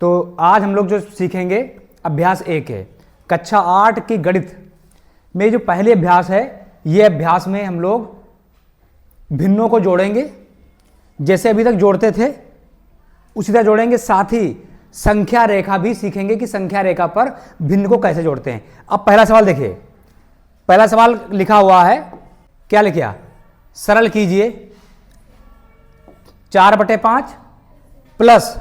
तो आज हम लोग जो सीखेंगे अभ्यास 1 है, कक्षा 8 की गणित में जो पहले अभ्यास है, ये अभ्यास में हम लोग भिन्नों को जोड़ेंगे, जैसे अभी तक जोड़ते थे उसी तरह जोड़ेंगे। साथ ही संख्या रेखा भी सीखेंगे कि संख्या रेखा पर भिन्न को कैसे जोड़ते हैं। अब पहला सवाल देखिए, पहला सवाल लिखा हुआ है, क्या लिखा, सरल कीजिए 4/5 प्लस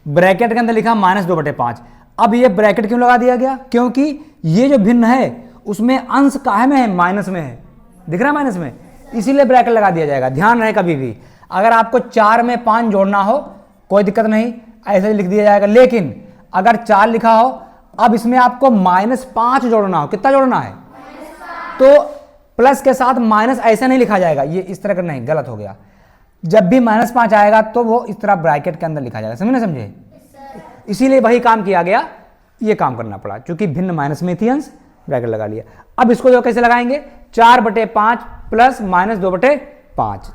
ब्रैकेट के अंदर लिखा -2/5। अब ये ब्रैकेट क्यों लगा दिया गया? क्योंकि ये जो भिन्न है उसमें अंश काहे में है, माइनस में है, दिख रहा है माइनस में, इसीलिए ब्रैकेट लगा दिया जाएगा। ध्यान रहे कभी भी अगर आपको 4 में 5 जोड़ना हो कोई दिक्कत नहीं, ऐसे ही लिख दिया जाएगा। लेकिन अगर 4 लिखा हो, अब इसमें आपको -5 जोड़ना हो, कितना जोड़ना है, तो प्लस के साथ माइनस ऐसे नहीं लिखा जाएगा, ये इस तरह का नहीं, गलत हो गया। जब भी -5 आएगा तो वो इस तरह ब्रैकेट के अंदर लिखा जाएगा, समझे ना, समझे? इसीलिए वही काम किया गया, ये काम करना पड़ा, क्योंकि भिन्न माइनस में थी, अंश ब्रैकेट लगा लिया। अब इसको जो कैसे लगाएंगे, 4/5 प्लस -2/5।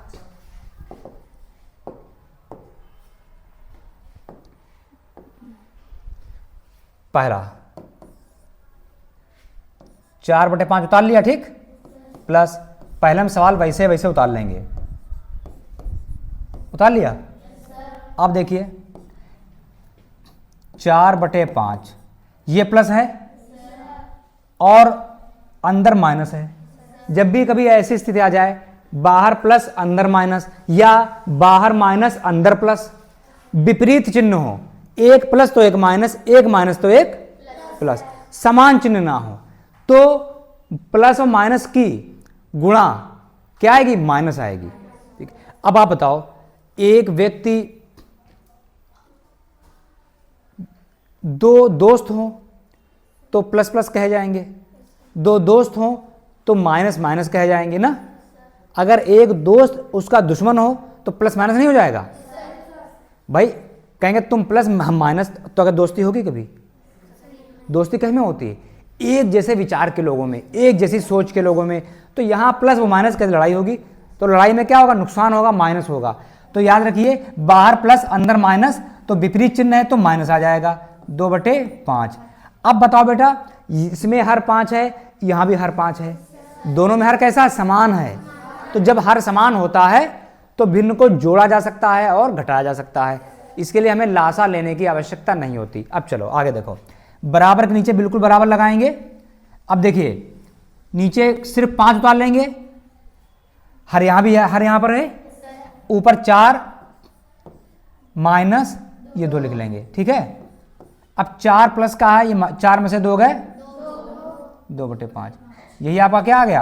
पहला 4/5 उतार लिया, ठीक, प्लस पहले हम सवाल वैसे वैसे उतार लेंगे, उतार लिया। अब देखिए 4/5 ये प्लस है और अंदर माइनस है। जब भी कभी ऐसी स्थिति आ जाए, बाहर प्लस अंदर माइनस या बाहर माइनस अंदर प्लस, विपरीत चिन्ह हो, एक प्लस तो एक माइनस, एक माइनस तो एक प्लस, समान चिन्ह ना हो, तो प्लस और माइनस की गुणा क्या आएगी, माइनस आएगी। ठीक, अब आप बताओ, एक व्यक्ति, दो दोस्त हों तो प्लस प्लस कहे जाएंगे, दो दोस्त हों तो माइनस माइनस कहे जाएंगे ना। अगर एक दोस्त उसका दुश्मन हो तो प्लस माइनस नहीं हो जाएगा भाई? कहेंगे तुम प्लस हम माइनस, तो अगर दोस्ती होगी कभी? दोस्ती कहीं में होती है, एक जैसे विचार के लोगों में, एक जैसी सोच के लोगों में, तो यहाँ प्लस वो माइनस कैसे लड़ाई होगी? तो लड़ाई में क्या होगा, नुकसान होगा, माइनस होगा। तो याद रखिए, बाहर प्लस अंदर माइनस, तो विपरीत चिन्ह है तो माइनस आ जाएगा, 2/5। अब बताओ बेटा, इसमें हर 5 है, यहां भी हर 5 है, दोनों में हर कैसा, समान है। तो जब हर समान होता है तो भिन्न को जोड़ा जा सकता है और घटाया जा सकता है, इसके लिए हमें लासा लेने की आवश्यकता नहीं होती। अब चलो आगे देखो, बराबर के नीचे बिल्कुल बराबर लगाएंगे। अब देखिए नीचे सिर्फ 5 उतार लेंगे, हर यहां भी है, हर यहां पर है, ऊपर 4 माइनस ये 2 लिख लेंगे, ठीक है। अब 4 प्लस का है, ये 4 में से 2 गए, 2/5, यही आपका क्या आ गया,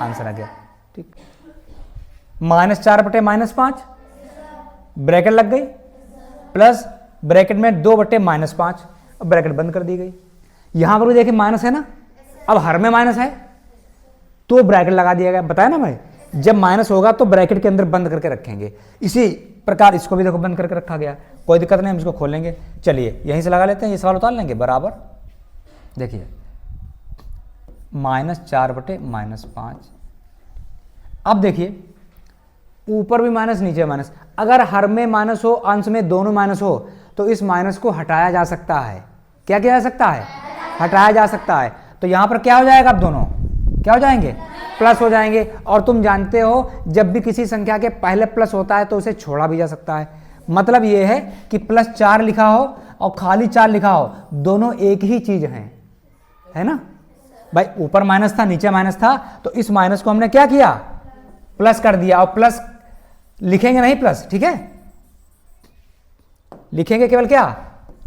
आंसर आ गया, ठीक। -4/-5 ब्रैकेट लग गई, प्लस ब्रैकेट में 2/-5, अब ब्रैकेट बंद कर दी गई। यहां पर भी देखिए माइनस है ना, अब हर में माइनस है तो ब्रैकेट लगा दिया गया, बताया ना भाई, जब माइनस होगा तो ब्रैकेट के अंदर बंद करके रखेंगे। इसी प्रकार इसको भी देखो बंद करके रखा गया, कोई दिक्कत नहीं, हम इसको खोलेंगे। चलिए यहीं से लगा लेते हैं, ये सवाल उतार लेंगे, बराबर देखिए -4/-5। अब देखिए ऊपर भी माइनस, नीचे माइनस, अगर हर में माइनस हो, अंश में दोनों माइनस हो, तो इस माइनस को हटाया जा सकता है। क्या किया जा सकता है, हटाया जा सकता है। तो यहां पर क्या हो जाएगा, अब दोनों क्या हो जाएंगे, प्लस हो जाएंगे। और तुम जानते हो जब भी किसी संख्या के पहले प्लस होता है तो उसे छोड़ा भी जा सकता है। मतलब यह है कि +4 लिखा हो और खाली 4 लिखा हो, दोनों एक ही चीज हैं, है ना भाई। ऊपर माइनस था, नीचे माइनस था, तो इस माइनस को हमने क्या किया, प्लस कर दिया। और प्लस लिखेंगे नहीं प्लस, ठीक है, लिखेंगे केवल क्या,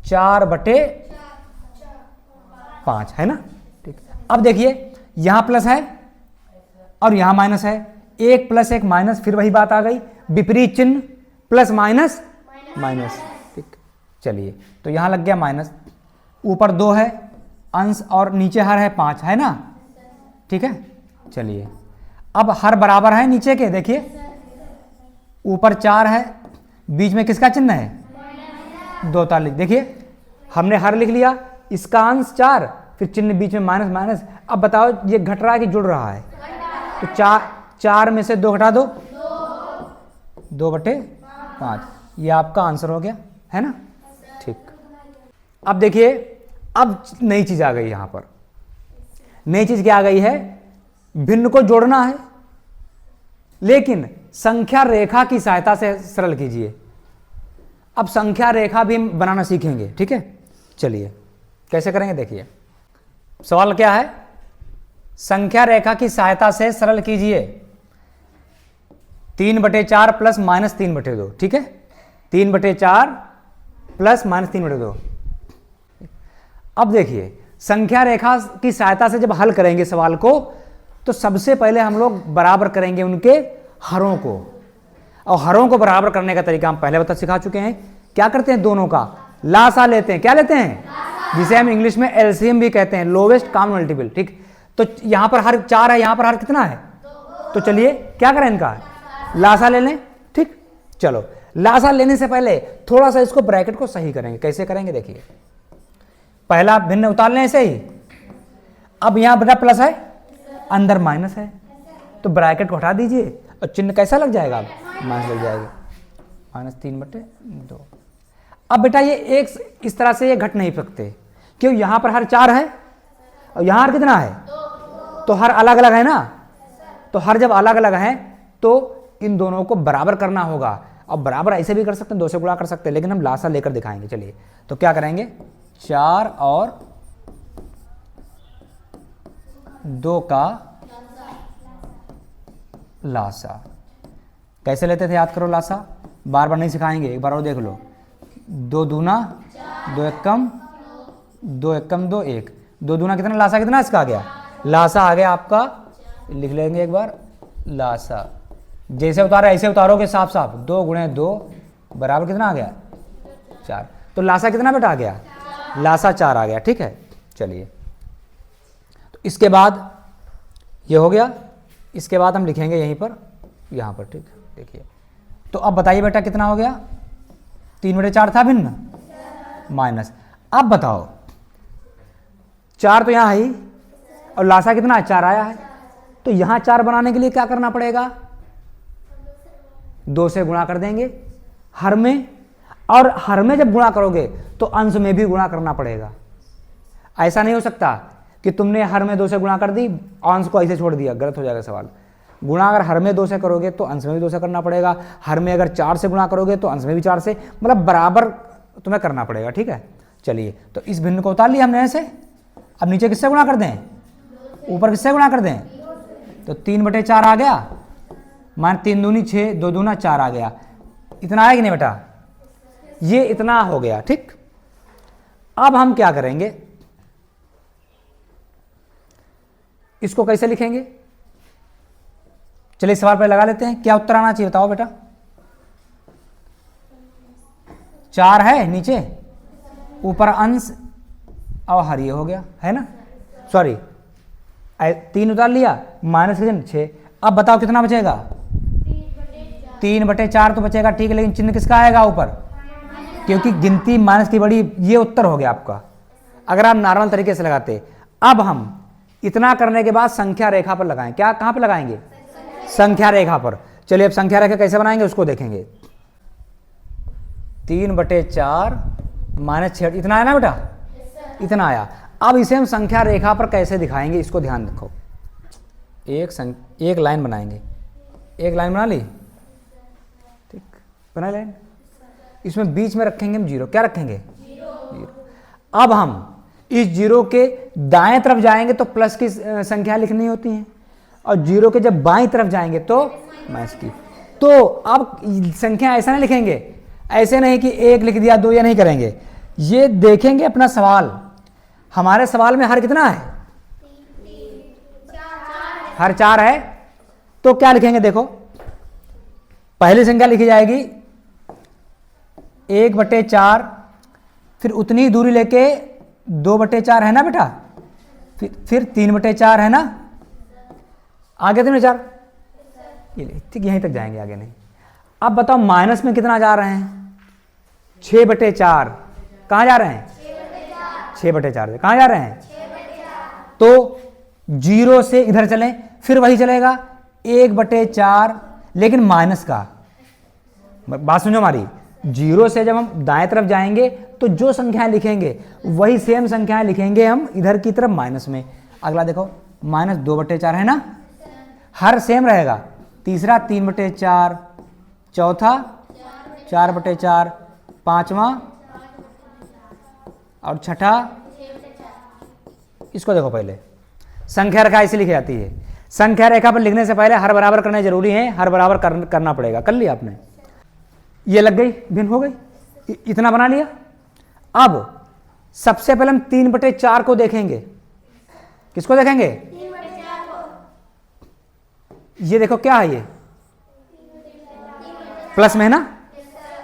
4/5, है ना, ठीक। अब देखिए यहां प्लस है और यहां माइनस है, 1 + 1 माइनस, फिर वही बात आ गई, विपरीत चिन्ह, प्लस माइनस माइनस, ठीक। चलिए तो यहां लग गया माइनस, ऊपर 2 है अंश और नीचे हर है 5, है ना, ठीक है। चलिए अब हर बराबर है नीचे के, देखिए ऊपर 4 है, बीच में किसका चिन्ह है, 2 तालिक, देखिए हमने हर लिख लिया, इसका अंश 4, फिर चिन्ह बीच में माइनस माइनस। अब बताओ ये घट रहा है कि जुड़ रहा है, तो 4 में से 2 घटा दो, 2/5, ये आपका आंसर हो गया, है ना। ठीक। अब देखिए, अब नई चीज आ गई यहां पर। नई चीज क्या आ गई है? भिन्न को जोड़ना है, लेकिन संख्या रेखा की सहायता से सरल कीजिए। अब संख्या रेखा भी हम बनाना सीखेंगे, ठीक है। चलिए कैसे करेंगे देखिए। सवाल क्या है? संख्या रेखा की सहायता से सरल कीजिए 3/4 प्लस -3/2, ठीक है। 3/4 प्लस -3/2। अब देखिए, संख्या रेखा की सहायता से जब हल करेंगे सवाल को, तो सबसे पहले हम लोग बराबर करेंगे उनके हरों को। और हरों को बराबर करने का तरीका हम पहले बता सिखा चुके हैं। क्या करते हैं? दोनों का लासा लेते हैं। क्या लेते हैं? जिसे हम इंग्लिश में एलसीएम भी कहते हैं, लोवेस्ट कॉमन मल्टीपल, ठीक। तो यहां पर हर 4 है, यहां पर हर कितना है? तो चलिए क्या करें, इनका लासा ले लें, ठीक। चलो, लासा लेने से पहले थोड़ा सा इसको ब्रैकेट को सही करेंगे। कैसे करेंगे देखिए। पहला भिन्न उतार लें ऐसे ही। अब यहां बेटा प्लस है, अंदर माइनस है, तो ब्रैकेट को हटा दीजिए और चिन्ह कैसा लग जाएगा? माइनस लग जाएगा। -3/2। अब बेटा ये एक इस तरह से ये घट नहीं सकते, क्यों? यहां पर हर 4 है और यहां हर कितना है? तो हर अलग अलग है ना। तो हर जब अलग अलग है तो इन दोनों को बराबर करना होगा। अब बराबर ऐसे भी कर सकते हैं, 2 से गुणा कर सकते हैं, लेकिन हम लासा लेकर दिखाएंगे। चलिए तो क्या करेंगे? 4 और 2 का लासा। कैसे लेते थे याद करो लासा? बार बार नहीं सिखाएंगे, एक बार और देख लो। 2 दूना 2 एकम 2 एकम 2 1। 2 दूना कितना? लासा कितना इसका आ गया? लासा आ गया आपका, लिख लेंगे एक बार, लासा। जैसे उतारा ऐसे उतारोगे साफ साफ। 2 × 2 बराबर कितना आ गया? 4। तो लासा कितना बेटा आ गया? लासा 4 आ गया, ठीक है। चलिए तो इसके बाद ये हो गया। इसके बाद हम लिखेंगे यहीं पर, यहाँ पर, ठीक। देखिए तो अब बताइए बेटा कितना हो गया? 3/4 था भिन्न, माइनस। अब बताओ 4 तो यहाँ है ही, और लासा कितना है? 4 आया है। तो यहाँ 4 बनाने के लिए क्या करना पड़ेगा? 2 से गुणा कर देंगे हर में, और हर में जब गुणा करोगे तो अंश में भी गुणा करना पड़ेगा। ऐसा नहीं हो सकता कि तुमने हर में 2 से गुणा कर दी, अंश को ऐसे छोड़ दिया, गलत हो जाएगा सवाल। गुणा अगर हर में 2 से करोगे तो अंश में भी 2 से करना पड़ेगा। हर में अगर 4 से गुणा करोगे तो अंश में भी 4 से, मतलब बराबर तुम्हें करना पड़ेगा, ठीक है। चलिए तो इस भिन्न को उतार लिया हमने ऐसे। अब नीचे किससे गुणा कर दें? ऊपर किससे गुणा कर दें? तो 3/4 आ गया, मान 3 दूनी 6, 2 दूना 4 आ गया। इतना आया कि नहीं बेटा? ये इतना हो गया, ठीक। अब हम क्या करेंगे? इसको कैसे लिखेंगे? चलिए सवाल पे लगा लेते हैं। क्या उत्तर आना चाहिए बताओ बेटा? 4 है नीचे, ऊपर अंश और हर ये हो गया है ना। सॉरी 3 उतार लिया, माइनस कितने? 6। अब बताओ कितना बचेगा? 3/4 तो बचेगा, ठीक है, लेकिन चिन्ह किसका आएगा ऊपर? क्योंकि गिनती माइनस की बड़ी। ये उत्तर हो गया आपका, अगर आप नॉर्मल तरीके से लगाते। अब हम इतना करने के बाद संख्या रेखा पर लगाएं। क्या? कहां पर लगाएंगे? संख्या रेखा पर। चलिए अब संख्या रेखा कैसे बनाएंगे उसको देखेंगे। 3/4 -6, इतना आया ना बेटा? इतना आया। अब इसे हम संख्या रेखा पर कैसे दिखाएंगे इसको ध्यान रखो। एक लाइन बनाएंगे। एक लाइन बना ली, ठीक, बना लाइन। इसमें बीच में रखेंगे हम 0। क्या रखेंगे? 0। अब हम इस 0 के दाएं तरफ जाएंगे तो प्लस की संख्या लिखनी होती है, और 0 के जब बाएं तरफ जाएंगे तो माइनस की। तो अब संख्या ऐसा नहीं लिखेंगे, ऐसे नहीं कि 1 लिख दिया 2, या नहीं करेंगे। ये देखेंगे अपना सवाल, हमारे सवाल में हर कितना है? हर 4 है। तो क्या लिखेंगे देखो, पहली संख्या लिखी जाएगी 1/4, फिर उतनी ही दूरी लेके 2/4 है ना बेटा, फिर 3/4 है ना, आगे 3/4, ठीक यहीं तक जाएंगे, आगे नहीं। अब बताओ माइनस में कितना जा रहे हैं? 6/4। कहां जा रहे हैं? 6/4 से कहां जा रहे हैं? तो 0 से इधर चलें, फिर वही चलेगा 1/4, लेकिन माइनस का। बात सुनो हमारी, जीरो से जब हम दाएं तरफ जाएंगे तो जो संख्याएं लिखेंगे वही सेम संख्याएं लिखेंगे हम इधर की तरफ माइनस में। अगला देखो -2/4 है ना, हर सेम रहेगा। तीसरा 3/4, चौथा 4/4, पांचवा और छठा। इसको देखो, पहले संख्या रेखा ऐसे लिखी जाती है। संख्या रेखा पर लिखने से पहले हर बराबर करने जरूरी है, हर बराबर करना पड़ेगा। कर लिया आपने, ये लग गई, भिन्न हो गई, इतना बना लिया। अब सबसे पहले हम 3/4 को देखेंगे। किसको देखेंगे? 3/4 को। ये देखो क्या है, ये प्लस में है ना।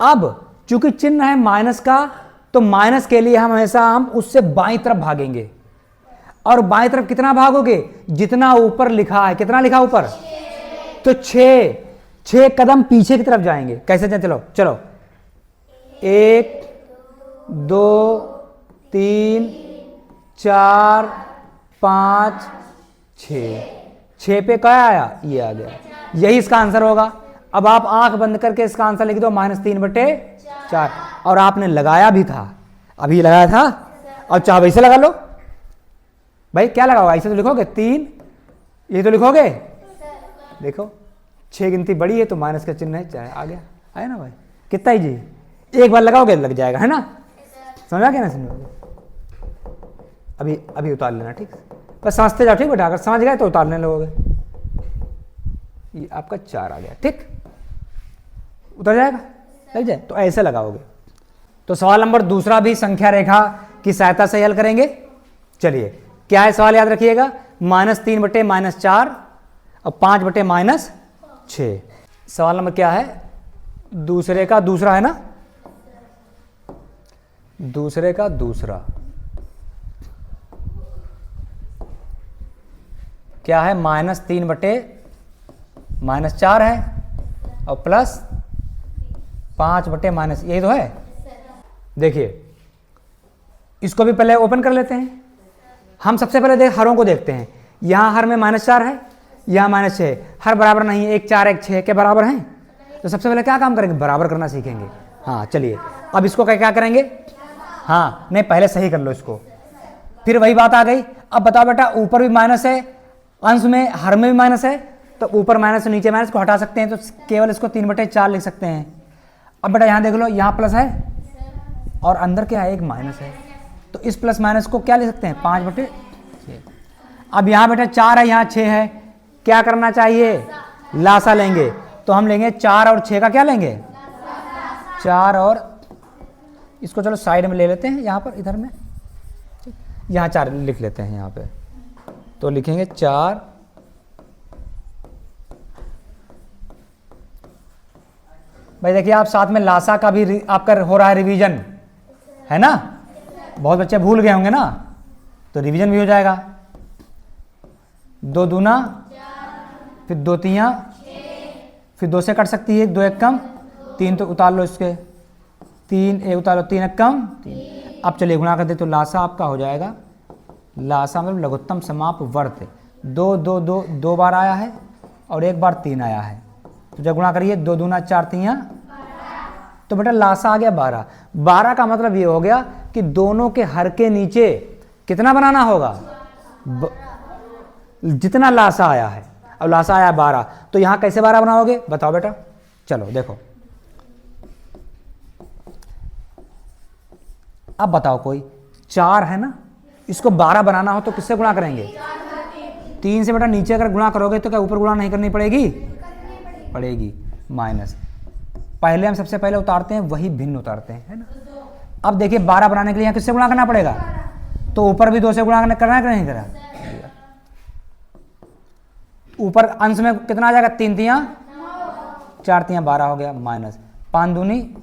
अब चूंकि चिन्ह है माइनस का, तो माइनस के लिए हम हमेशा उससे बाईं तरफ भागेंगे। और बाईं तरफ कितना भागोगे? जितना ऊपर लिखा है। कितना लिखा ऊपर? 6। तो 6 कदम पीछे की तरफ जाएंगे। कैसे जाए? चलो चलो, 1 2 3 4 5 6 पे क्या आया? ये आ गया, यही इसका आंसर होगा। अब आप आंख बंद करके इसका आंसर लिख दो, -3/4। और आपने लगाया भी था, अभी लगाया था, और चाहे वैसे लगा लो। भाई क्या लगाओगे? ऐसे तो लिखोगे 3, ये तो लिखोगे। देखो 6 गिनती बड़ी है तो माइनस का चिन्ह है, चाहे आ गया, आया ना भाई। कितना ही जी, एक बार लगाओगे लग जाएगा, है ना। समझा क्या? ना समझोगे? अभी उतार लेना, ठीक। बस समझते जाओ, ठीक बेटा। अगर समझ गए तो उतारने लगोगे। ये आपका 4 आ गया, ठीक, उतर जाएगा, लग जाए। तो ऐसे लगाओगे। तो सवाल नंबर दूसरा भी संख्या रेखा की सहायता से हल करेंगे। चलिए, क्या है सवाल? याद रखिएगा, -3/-4 और 5/-6। सवाल नंबर क्या है? दूसरे का दूसरा है ना, दूसरे का दूसरा क्या है? -3/-4 है और प्लस 5/-, यही तो है। देखिए, इसको भी पहले ओपन कर लेते हैं। हम सबसे पहले हरों को देखते हैं। यहां हर में -4 है, यहां -6 है। हर बराबर नहीं है, 1 4 1 6 के बराबर हैं। तो सबसे पहले क्या काम करेंगे? बराबर करना सीखेंगे। हाँ चलिए, अब इसको क्या करेंगे? हाँ नहीं, पहले सही कर लो इसको, फिर वही बात आ गई। अब बताओ बेटा, ऊपर भी माइनस है, अंश में हर में भी माइनस है, तो ऊपर माइनस नीचे माइनस को हटा सकते हैं, तो केवल इसको 3/4 लिख सकते हैं। अब बेटा यहाँ देख लो, यहाँ प्लस है और अंदर क्या है? एक माइनस है, तो इस प्लस माइनस को क्या लिख सकते हैं? 5/6। अब यहाँ बेटा 4 है, यहाँ 6 है, क्या करना चाहिए? लासा लेंगे। तो हम लेंगे 4 और 6 का क्या लेंगे? 4 और इसको चलो साइड में ले लेते हैं, यहाँ पर इधर में, यहाँ 4 लिख लेते हैं यहाँ पे। तो लिखेंगे 4 भाई। देखिए आप साथ में लासा का भी आपका हो रहा है रिवीजन, है ना। बहुत बच्चे भूल गए होंगे ना, तो रिवीजन भी हो जाएगा। 2 दूना, फिर 2 तियां, फिर 2 से कट सकती है, 2 एक कम, 3 तो उतार लो इसके, 3 एक उतार लो, 3 एक कम 3। अब चलिए गुणा कर दे, तो लासा आपका हो जाएगा, लासा मतलब लघुत्तम समाप वर्त। 2 2 2 2 बार आया है और एक बार 3 आया है, तो जब गुणा करिए 2 दूना 4 तियां, तो बेटा लासा आ गया 12। 12 का मतलब ये हो गया कि दोनों के हर के नीचे कितना बनाना होगा? जितना लासा आया है। अब लासा आया 12, तो यहां कैसे 12 बनाओगे? बताओ बेटा। चलो देखो, अब बताओ, कोई 4 है ना, इसको 12 बनाना हो तो किससे गुणा करेंगे? 3 से बेटा। नीचे अगर गुणा करोगे तो क्या ऊपर गुणा नहीं करनी पड़ेगी? पड़ेगी। माइनस पहले हम सबसे पहले उतारते हैं, वही भिन्न उतारते हैं, है ना। अब देखिए 12 बनाने के लिए यहाँ किससे गुणा करना पड़ेगा? तो ऊपर भी 2 से गुणा करना है कि नहीं करा? ऊपर अंश में कितना आ जाएगा? 3 तियां 4 तियां 12 हो गया, माइनस 5 दूनी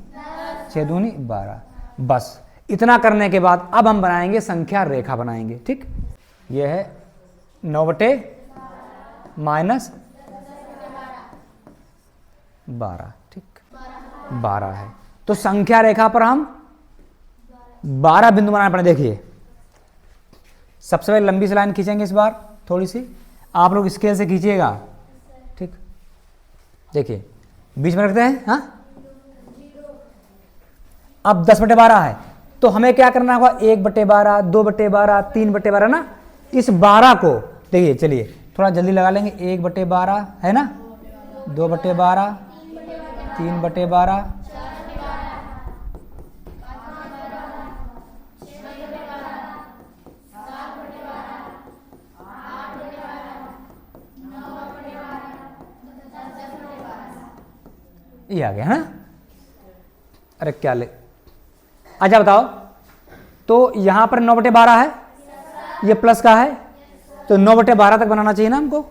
6 दूनी 12। बस इतना करने के बाद अब हम बनाएंगे संख्या रेखा बनाएंगे, ठीक। यह है 9/-12, ठीक, 12 है। तो संख्या रेखा पर हम 12 बिंदु बनाने पड़े। देखिए सबसे पहले लंबी सी लाइन खींचेंगे, इस बार थोड़ी सी आप लोग स्केल से खींचिएगा, ठीक। देखिए बीच में रखते हैं, हाँ अब 10/12 है, तो हमें क्या करना होगा, 1/12, 2/12, 3/12 ना। इस 12 को देखिए, चलिए थोड़ा जल्दी लगा लेंगे। 1/12 है ना, 2/12, 3/12, 12 ये आ गया है ना। अरे क्या ले, अच्छा बताओ, तो यहां पर 9/12 है, ये प्लस का है, तो 9/12 तक बनाना चाहिए ना हमको।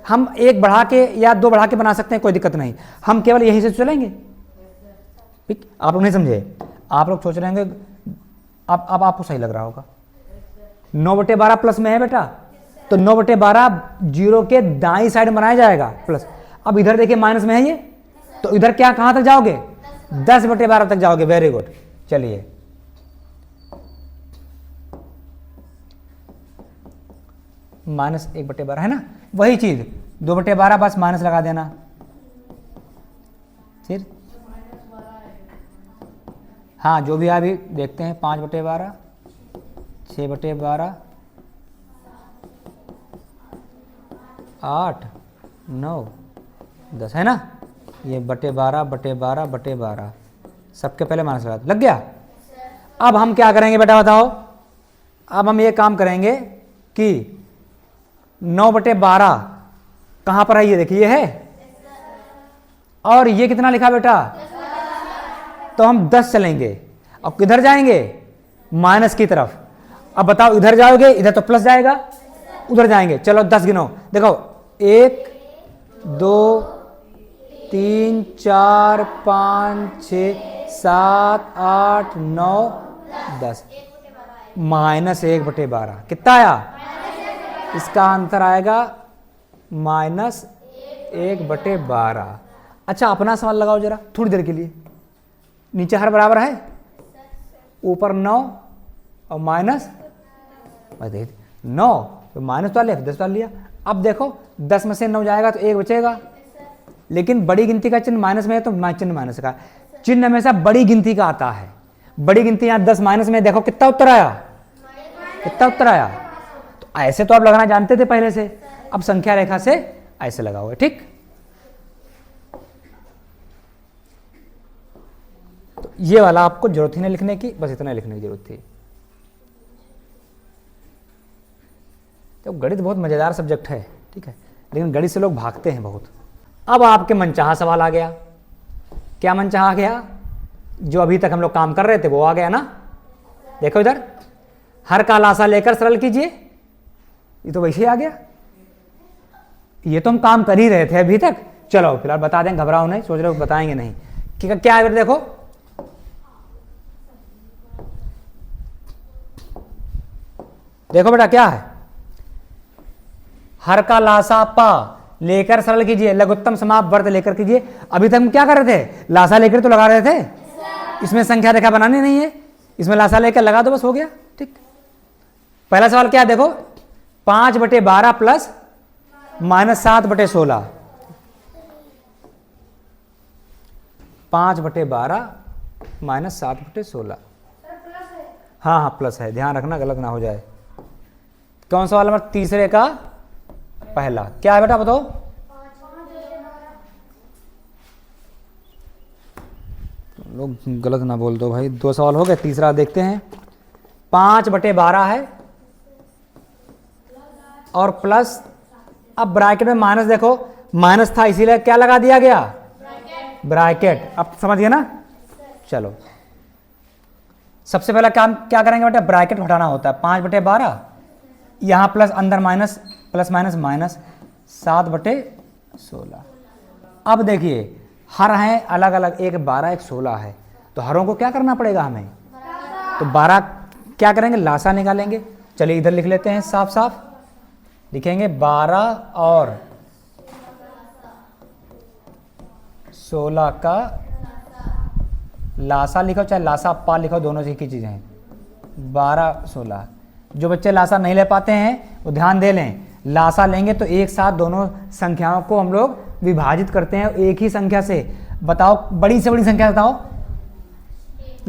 हम एक बढ़ा के या दो बढ़ा के बना सकते हैं, कोई दिक्कत नहीं, हम केवल यही से चलेंगे। ठीक, आप लोग नहीं समझे, आप लोग सोच रहे होंगे, अब आपको सही लग रहा होगा। 9/12 प्लस में है बेटा, तो 9/12 जीरो के दाईं साइड बनाया जाएगा प्लस। अब इधर देखिए माइनस में है ये, तो इधर क्या कहां तक जाओगे, 10/12 तक जाओगे। वेरी गुड, चलिए -1/12 है ना, वही चीज 2/12 बस माइनस लगा देना। फिर हाँ, जो भी अभी देखते हैं, 5/12, 6/12, 8, 9, 10 है ना। ये /12 सबके पहले माइनस लगा, लग गया। अब हम क्या करेंगे बेटा बताओ, अब हम ये काम करेंगे कि 9/12 कहां पर है, ये देखिए है, और ये कितना लिखा बेटा, तो हम 10 चलेंगे। अब किधर जाएंगे, माइनस की तरफ। अब बताओ, इधर जाओगे, इधर तो प्लस जाएगा, उधर जाएंगे। चलो 10 गिनो, देखो 1, 2, 3, 4, 5, 6, 7, 8, 9, 10, -1/12 कितना आया, इसका आंसर आएगा -1/12। अच्छा, अपना सवाल लगाओ जरा थोड़ी देर के लिए। नीचे हर बराबर है, ऊपर 9 और माइनस 9, तो माइनस तो लिया, 10 डाल लिया। अब देखो 10 में से 9 जाएगा तो 1 बचेगा, लेकिन बड़ी गिनती का चिन्ह माइनस में है, तो चिन्ह माइनस का। चिन्ह हमेशा बड़ी गिनती का आता है। बड़ी गिनती यहाँ 10 माइनस में, देखो कितना उत्तर आया, कितना उत्तर आया। तो ऐसे तो आप लगाना जानते थे पहले से, अब संख्या रेखा से ऐसे लगाओगे। ठीक, तो ये वाला आपको जरूरत ही नहीं लिखने की, बस इतना लिखने की जरूरत थी। तो गणित बहुत मजेदार सब्जेक्ट है, ठीक है, लेकिन गणित से लोग भागते हैं बहुत। अब आपके मनचाहा सवाल आ गया। क्या मनचाहा आ गया, जो अभी तक हम लोग काम कर रहे थे वो आ गया ना। देखो इधर, हर का लासा लेकर सरल कीजिए, ये तो वैसे ही आ गया। ये तो हम काम कर ही रहे थे अभी तक। चलो फिलहाल बता दें, घबराओ नहीं, सोच रहे हो बताएंगे नहीं। क्या है, देखो देखो बेटा, क्या है, हर का लासा पा लेकर सरल कीजिए, लघुत्तम समाप्त वर्त लेकर कीजिए। अभी तक हम क्या कर रहे थे, लासा लेकर तो लगा रहे थे, इसमें संख्या रेखा बनानी नहीं है, इसमें लासा लेकर लगा दो, बस हो गया। ठीक, पहला सवाल क्या है, देखो 5/12 प्लस -7/16, 5/12 -7/16। हाँ हाँ प्लस है, ध्यान रखना गलत ना हो जाए। कौन सा वाला नंबर, तीसरे का पहला, क्या है बेटा बताओ। लोग गलत ना बोल दो भाई, 2 सवाल हो गए, तीसरा देखते हैं। 5/12 है और प्लस, अब ब्रैकेट में माइनस, देखो माइनस था इसीलिए क्या लगा दिया गया, ब्रैकेट। अब समझ गए ना। चलो सबसे पहला काम क्या करेंगे बेटा, ब्रैकेट हटाना होता है। 5/12 यहां प्लस, अंदर माइनस, प्लस माइनस माइनस, 7/16। अब देखिए हर हैं अलग अलग, एक 12 एक 16 है, तो हरों को क्या करना पड़ेगा हमें, तो 12 क्या करेंगे, लासा निकालेंगे। चलिए इधर लिख लेते हैं, साफ साफ लिखेंगे 12 और 16 का लासा लिखो, चाहे लासा पा लिखो, दोनों से एक ही चीज़ हैं। 12 16, जो बच्चे लासा नहीं ले पाते हैं वो ध्यान दे लें, लासा लेंगे तो एक साथ दोनों संख्याओं को हम लोग विभाजित करते हैं एक ही संख्या से। बताओ बड़ी से बड़ी संख्या बताओ,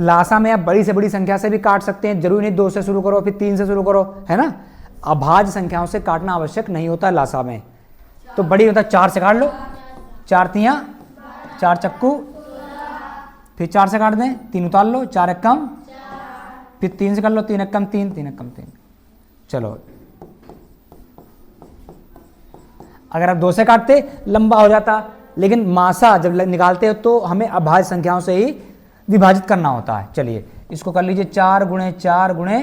लासा में आप बड़ी से बड़ी संख्या से भी काट सकते हैं, जरूरी नहीं 2 से शुरू करो फिर 3 से शुरू करो, है ना। अभाज्य संख्याओं से काटना आवश्यक नहीं होता है लासा में, तो बड़ी होता है 4 से काट लो, 4 तियां 4 चक्कू, फिर 4 से काट दें, 3 उतार लो, 4 एक कम, फिर 3 से कर लो, 3 एक कम 3, 3 एक कम 3। चलो अगर आप 2 से काटते लंबा हो जाता, लेकिन मासा जब निकालते हो तो हमें अभाज्य संख्याओं से ही विभाजित करना होता है। चलिए इसको कर लीजिए 4 गुणे 4 गुणे,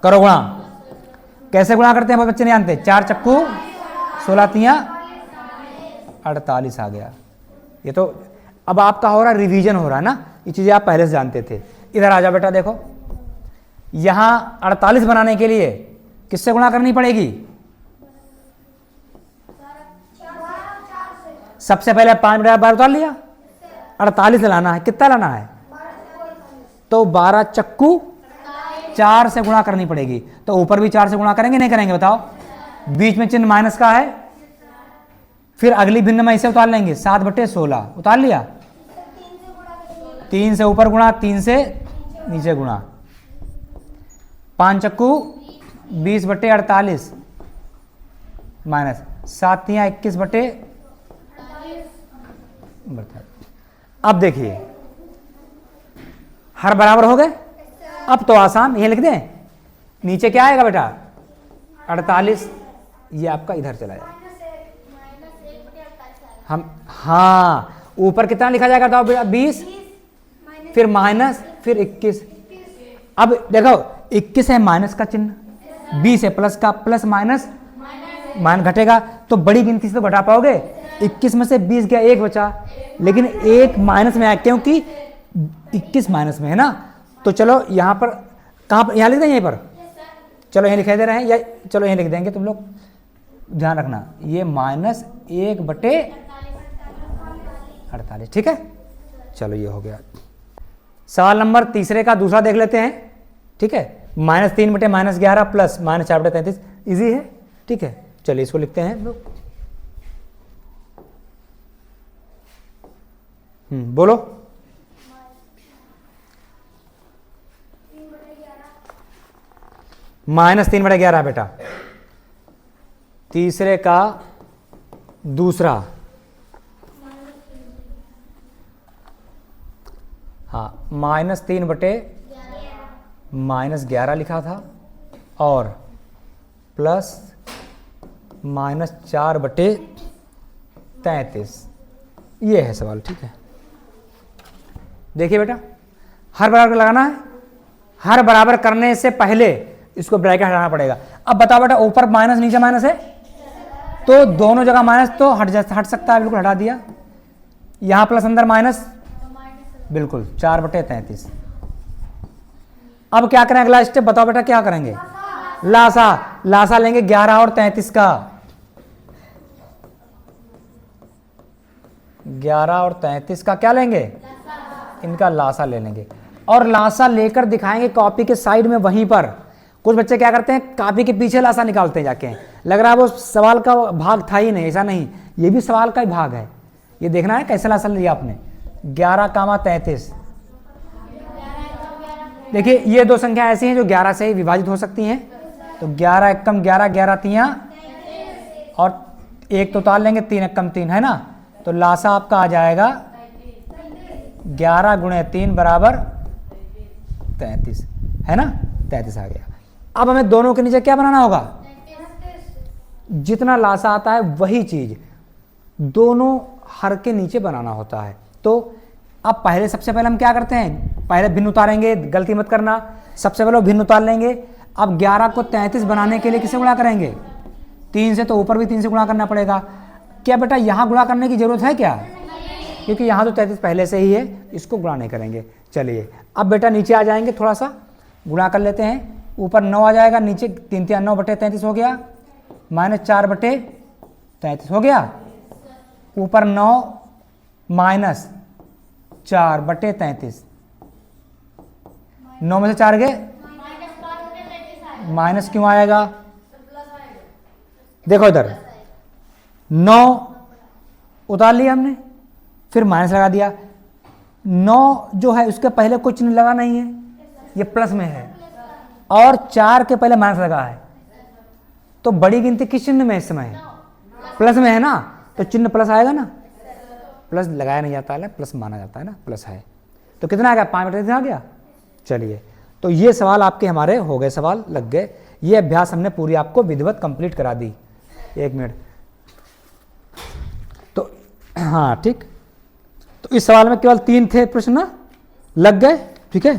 करो गुणा। कैसे गुणा करते हैं बहुत बच्चे नहीं जानते, 4 चक्कू 16 तियां 48 आ गया। ये तो अब आपका हो रहा है रिवीजन हो रहा है ना, ये चीजें आप पहले से जानते थे। इधर आ जाओ बेटा, देखो यहां 48 बनाने के लिए किससे गुणा करनी पड़ेगी, सबसे पहले 5 बटा 12 उतार लिया, 48 लाना है, कितना लाना है, तो 12 चक्कू 4 से गुणा करनी पड़ेगी, तो ऊपर भी 4 से गुणा करेंगे नहीं करेंगे बताओ, बीच में चिन्ह माइनस का है, फिर अगली भिन्न में इसे उतार लेंगे 7 बटे 16 उतार लिया, 3 से ऊपर गुणा 3 से नीचे गुणा, 5 चक्कू 20 बटे 48 माइनस 7 तियां 21 बटे। अब देखिए हर बराबर हो गए, अब तो आसान, ये लिख दें, नीचे क्या आएगा बेटा 48, ये आपका इधर चला जाएगा, हम हाँ ऊपर कितना लिखा जाएगा तो 20, फिर माइनस, फिर 21। अब देखो 21 है माइनस का चिन्ह, 20 है प्लस का, प्लस माइनस माइनस घटेगा, तो बड़ी गिनती से तो घटा पाओगे, 21 में से 20 गया, 1 बचा, लेकिन 1 माइनस में आया क्योंकि 21 माइनस में है ना, तो चलो यहाँ पर कहाँ पर, यहाँ लिख दें यहीं पर, चलो यहीं लिखा दे रहे हैं, या चलो यहीं लिख देंगे, तुम लोग ध्यान रखना, ये माइनस 1 बटे 48, ठीक है। चलो ये हो गया। सवाल नंबर तीसरे का दूसरा देख लेते हैं, ठीक है, -3 बटे -11 प्लस -4 बटे 33, ईजी है, ठीक है। चलिए इसको लिखते हैं लोग, बोलो, -3 बटे 11 बेटा, तीसरे का दूसरा, हाँ -3 बटे -11 लिखा था, और प्लस -4 बटे 33, ये है सवाल, ठीक है। देखिए बेटा हर बराबर लगाना है, हर बराबर करने से पहले इसको ब्रैकेट हटाना पड़ेगा। अब बताओ बेटा ऊपर माइनस नीचे माइनस है, तो दोनों जगह माइनस तो हट सकता है, बिल्कुल हटा दिया, यहां प्लस अंदर माइनस, बिल्कुल 4 बटे 33। अब क्या करें अगला स्टेप बताओ बेटा, क्या करेंगे, लासा, लासा लेंगे 11 और 33 का, 11 और 33 का क्या लेंगे, इनका लासा ले लेंगे, और लासा लेकर दिखाएंगे कॉपी के साइड में वहीं पर। कुछ बच्चे क्या करते हैं कॉपी के पीछे लासा निकालते हैं जाके, लग रहा है वो सवाल का भाग था ही नहीं, ऐसा नहीं, ये भी सवाल का ही भाग है, ये देखना है कैसे लासा लिया आपने, 11, 33। देखिए ये दो संख्या ऐसी हैं जो 11 से ही विभाजित हो सकती हैं, तो 11 एकम 11, 11 तियां, और एक तो उतार लेंगे, 3 एकम 3 है ना, तो लासा आपका आ जाएगा 11 गुणे 3 बराबर 33, है ना, 33 आ गया। अब हमें दोनों के नीचे क्या बनाना होगा, जितना लासा आता है वही चीज दोनों हर के नीचे बनाना होता है। तो अब पहले सबसे पहले हम क्या करते हैं, पहले भिन्न उतारेंगे, गलती मत करना, सबसे पहले भिन्न उतार लेंगे। अब 11 को 33 बनाने के लिए किससे गुणा करेंगे, 3 से, तो ऊपर भी 3 से गुणा करना पड़ेगा। क्या बेटा यहाँ गुणा करने की जरूरत है क्या, क्योंकि यहाँ तो 33 पहले से ही है, इसको गुणा नहीं करेंगे। चलिए अब बेटा नीचे आ जाएंगे, थोड़ा सा गुणा कर लेते हैं, ऊपर 9 आ जाएगा, नीचे 3 3 9 बटे 33 हो गया, -4 बटे 33 हो गया, ऊपर 9 -4 बटे 33, 9 में से 4 गए, माइनस क्यों आएगा, देखो इधर 9 उतार लिया हमने, फिर माइनस लगा दिया, 9 जो है उसके पहले कोई चिन्ह लगा नहीं है, ये प्लस में है, और 4 के पहले माइनस लगा है, तो बड़ी गिनती किस चिन्ह में इस समय है? प्लस में है ना, तो चिन्ह प्लस आएगा ना, प्लस लगाया नहीं जाता है, प्लस माना जाता है ना, प्लस है। तो कितना आ गया? 5/3 आ गया। चलिए, तो ये सवाल आपके हमारे हो गए, सवाल लग गए। ये अभ्यास हमने पूरी आपको विधिवत कंप्लीट करा दी। 1 मिनट। तो हाँ ठीक, तो इस सवाल में केवल 3 थे प्रश्न, लग गए, ठीक है।